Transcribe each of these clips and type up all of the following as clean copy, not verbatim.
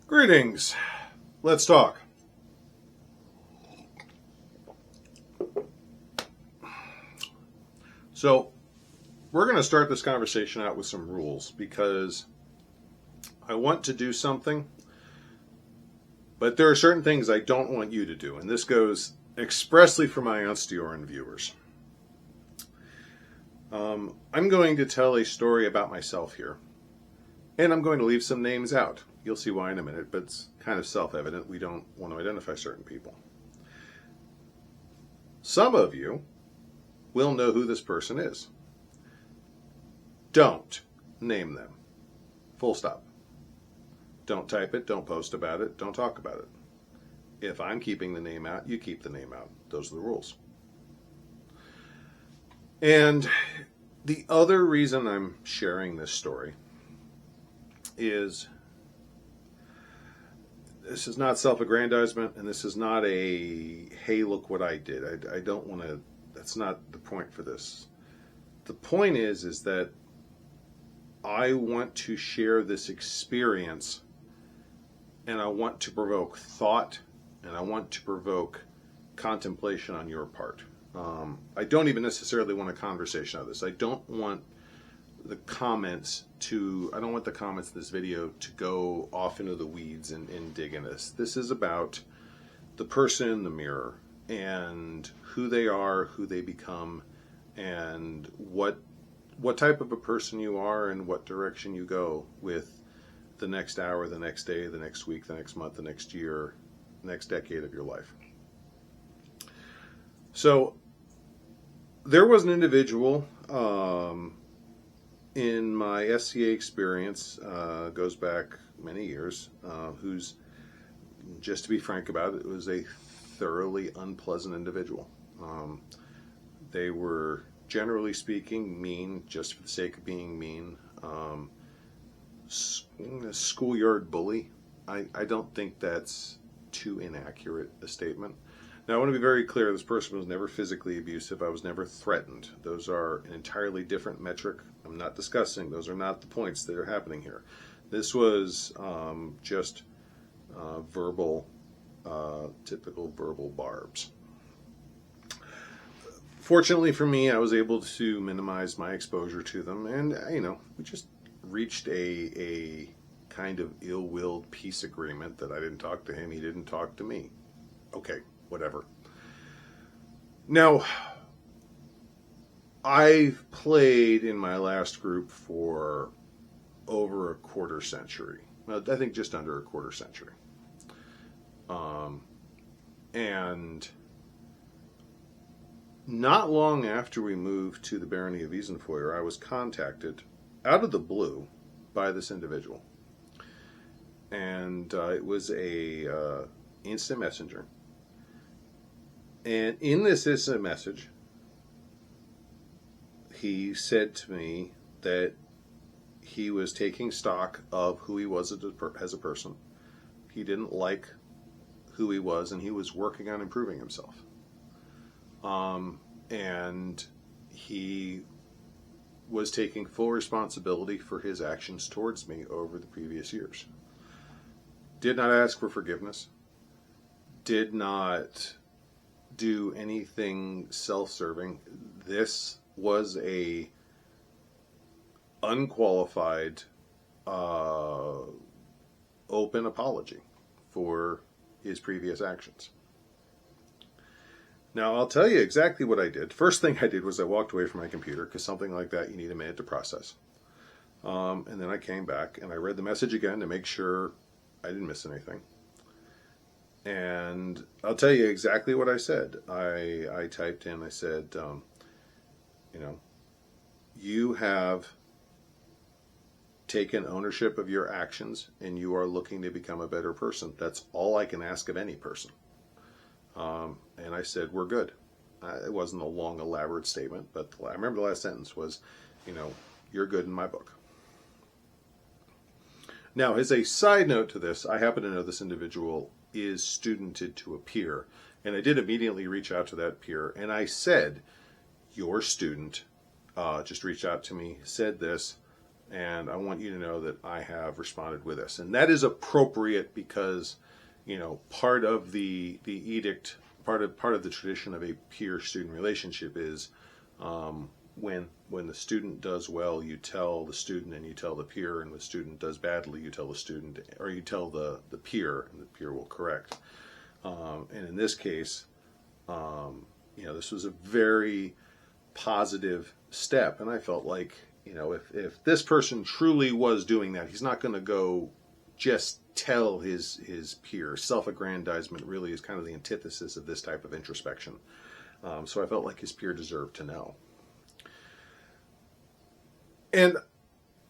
Greetings. Let's talk. So, we're going to start this conversation out with some rules because I want to do something, but there are certain things I don't want you to do, and this goes expressly for my Unstioran viewers. I'm going to tell a story about myself here, and I'm going to leave some names out. You'll see why in a minute, but it's kind of self-evident. We don't want to identify certain people. Some of you will know who this person is. Don't name them. Full stop. Don't type it, don't post about it, don't talk about it. If I'm keeping the name out, you keep the name out. Those are the rules. And the other reason I'm sharing this story is this is not self-aggrandizement, and this is not a, hey, look what I did. I don't want to, that's not the point for this. The point is that I want to share this experience, and I want to provoke thought, and I want to provoke contemplation on your part. I don't even necessarily want a conversation of this. I don't want the comments in this video to go off into the weeds and dig into this. This is about the person in the mirror and who they are, who they become, and what type of a person you are and what direction you go with the next hour, the next day, the next week, the next month, the next year, next decade of your life. So there was an individual in my SCA experience, goes back many years, who's, just to be frank about it, was a thoroughly unpleasant individual. They were, generally speaking, mean just for the sake of being mean. A schoolyard bully. I don't think that's too inaccurate a statement. Now, I want to be very clear, this person was never physically abusive. I was never threatened. Those are an entirely different metric. I'm not discussing. Those are not the points that are happening here. This was just verbal, typical verbal barbs. Fortunately for me, I was able to minimize my exposure to them, and we just reached a kind of ill-willed peace agreement that I didn't talk to him, he didn't talk to me. Okay, whatever. Now, I've played in my last group for over a quarter century. Well, I think just under a quarter century. And not long after we moved to the barony of Wiesenfeuer, I was contacted out of the blue by this individual. And it was a instant messenger. And in this instant message, he said to me that he was taking stock of who he was as a person. He didn't like who he was, and he was working on improving himself. And he was taking full responsibility for his actions towards me over the previous years. Did not ask for forgiveness. Did not do anything self-serving. This was a unqualified, open apology for his previous actions. Now, I'll tell you exactly what I did. First thing I did was I walked away from my computer, because something like that you need a minute to process. And then I came back and I read the message again to make sure I didn't miss anything. And I'll tell you exactly what I said. I typed in, I said, you have taken ownership of your actions and you are looking to become a better person. That's all I can ask of any person. And I said, we're good. It wasn't a long, elaborate statement, but I remember the last sentence was, you're good in my book. Now, as a side note to this, I happen to know this individual is studented to a peer, and I did immediately reach out to that peer, and I said, your student just reached out to me, said this, and I want you to know that I have responded with this. And that is appropriate because, part of the edict, part of the tradition of a peer-student relationship is when the student does well, you tell the student and you tell the peer, and when the student does badly, you tell the student or you tell the peer, and the peer will correct. And in this case, this was a very positive step, and I felt like, if this person truly was doing that, he's not going to go just tell his peer. Self-aggrandizement really is kind of the antithesis of this type of introspection. So I felt like his peer deserved to know. And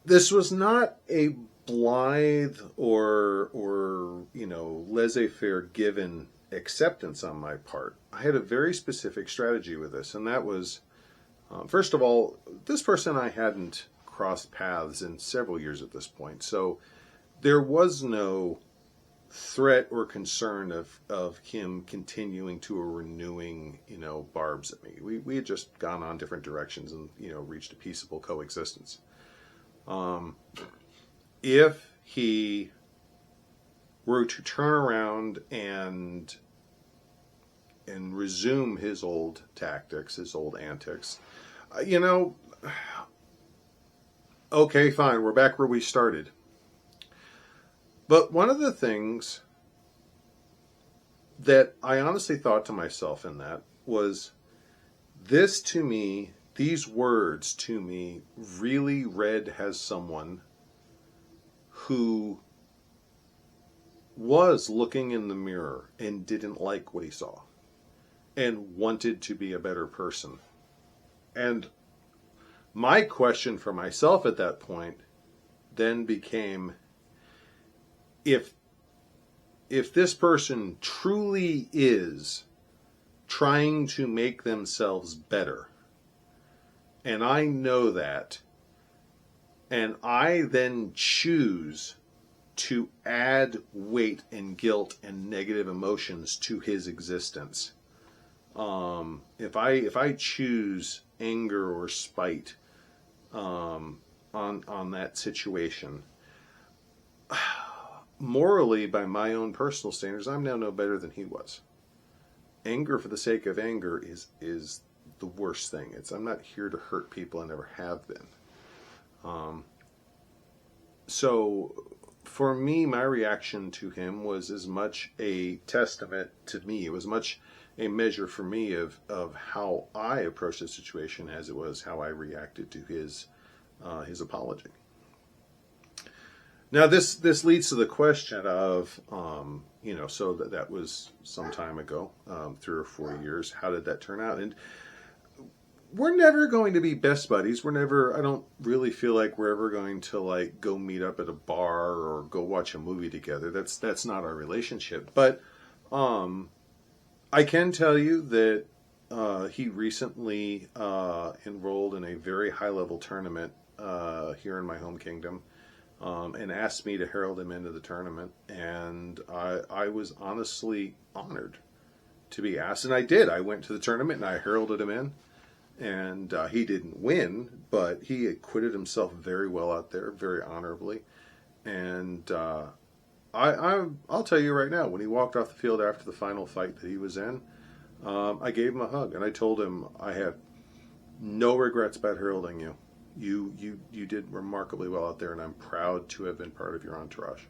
this was not a blithe or laissez-faire given acceptance on my part. I had a very specific strategy with this, and that was, first of all, this person I hadn't crossed paths in several years at this point, so there was no threat or concern of him continuing to or renewing, barbs at me. We had just gone on different directions and, reached a peaceable coexistence. If he were to turn around and resume his old tactics, his old antics, okay, fine, we're back where we started. But one of the things that I honestly thought to myself in that was, this to me, these words to me, really read as someone who was looking in the mirror and didn't like what he saw and wanted to be a better person. And my question for myself at that point then became, if this person truly is trying to make themselves better, and I know that, and I then choose to add weight and guilt and negative emotions to his existence, if I choose anger or spite on that situation, morally, by my own personal standards, I'm now no better than he was. Anger for the sake of anger is the worst thing. I'm not here to hurt people. I never have been. So for me, my reaction to him was as much a testament to me. It was much a measure for me of how I approached the situation as it was how I reacted to his apology. Now, this leads to the question of, so that was some time ago, 3 or 4 years. How did that turn out? And we're never going to be best buddies. I don't really feel like we're ever going to go meet up at a bar or go watch a movie together. That's not our relationship. But I can tell you that he recently enrolled in a very high-level tournament here in my home kingdom. And asked me to herald him into the tournament, and I was honestly honored to be asked, and I did. I went to the tournament and I heralded him in, and he didn't win, but he acquitted himself very well out there, very honorably, and I'll tell you right now, when he walked off the field after the final fight that he was in, I gave him a hug, and I told him I have no regrets about heralding you. You did remarkably well out there, and I'm proud to have been part of your entourage.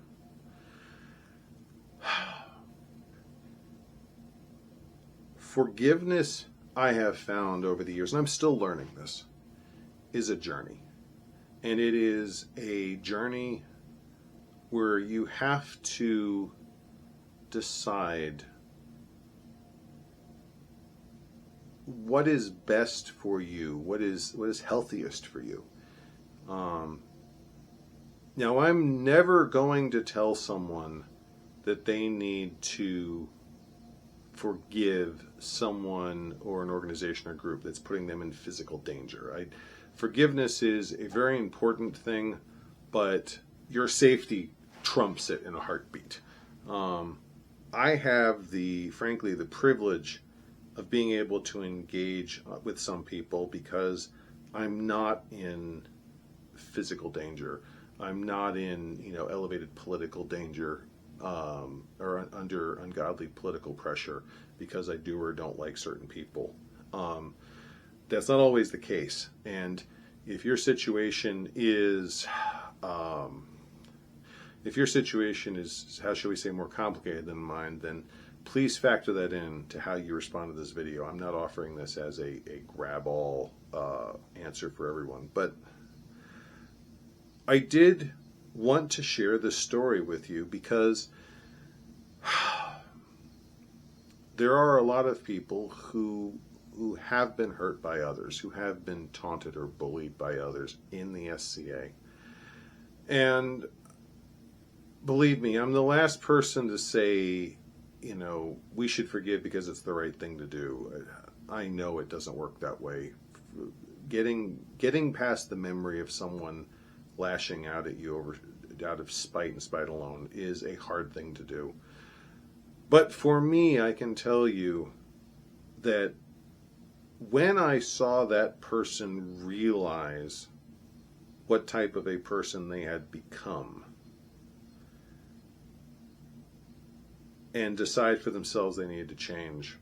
Forgiveness, I have found over the years, and I'm still learning this, is a journey. And it is a journey where you have to decide what is best for you, what is healthiest for you. Now, I'm never going to tell someone that they need to forgive someone or an organization or group that's putting them in physical danger. Forgiveness is a very important thing, but your safety trumps it in a heartbeat. I have frankly, the privilege of being able to engage with some people because I'm not in physical danger. I'm not in, elevated political danger or under ungodly political pressure because I do or don't like certain people. That's not always the case. And if your situation is, how shall we say, more complicated than mine, then please factor that in to how you respond to this video. I'm not offering this as a grab-all answer for everyone, but I did want to share this story with you because there are a lot of people who have been hurt by others, who have been taunted or bullied by others in the SCA. And believe me, I'm the last person to say, we should forgive because it's the right thing to do. I know it doesn't work that way. Getting past the memory of someone lashing out at you out of spite and spite alone is a hard thing to do. But for me, I can tell you that when I saw that person realize what type of a person they had become and decide for themselves they needed to change,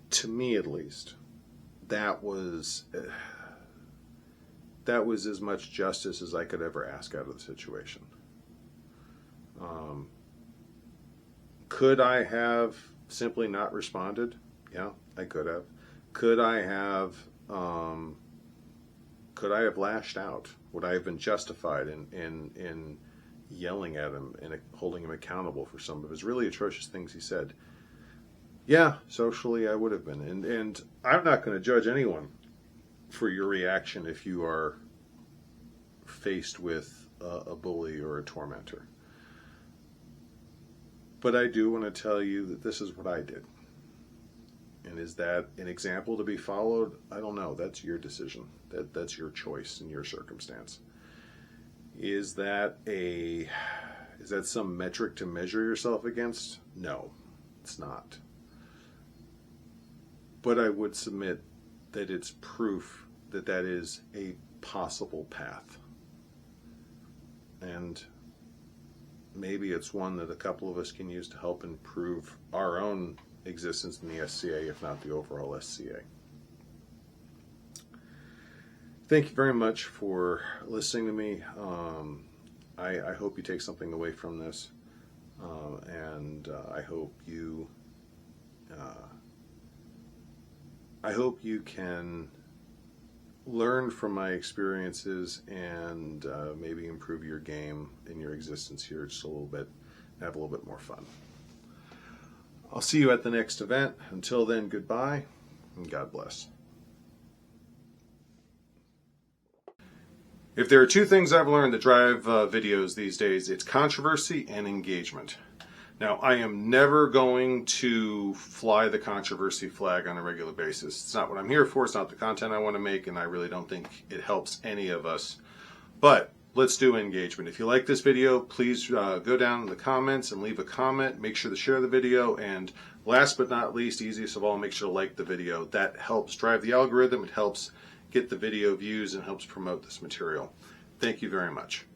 to me at least, that was as much justice as I could ever ask out of the situation. Could I have simply not responded? Yeah, I could have. Could I have lashed out? Would I have been justified in yelling at him and holding him accountable for some of his really atrocious things he said? Yeah, socially I would have been. And I'm not going to judge anyone for your reaction if you are faced with a bully or a tormentor. But I do want to tell you that this is what I did. And is that an example to be followed? I don't know. That's your decision. That's your choice in your circumstance. Is that some metric to measure yourself against? No, it's not. But I would submit that it's proof that that is a possible path. And maybe it's one that a couple of us can use to help improve our own existence in the SCA, if not the overall SCA. Thank you very much for listening to me. I hope you take something away from this, and I hope you can learn from my experiences and maybe improve your game and your existence here just a little bit, have a little bit more fun. I'll see you at the next event. Until then, goodbye, and God bless. If there are two things I've learned that drive videos these days, it's controversy and engagement. Now, I am never going to fly the controversy flag on a regular basis. It's not what I'm here for. It's not the content I want to make, and I really don't think it helps any of us. But let's do engagement. If you like this video, please go down in the comments and leave a comment. Make sure to share the video. And last but not least, easiest of all, make sure to like the video. That helps drive the algorithm. It helps get the video views and helps promote this material. Thank you very much.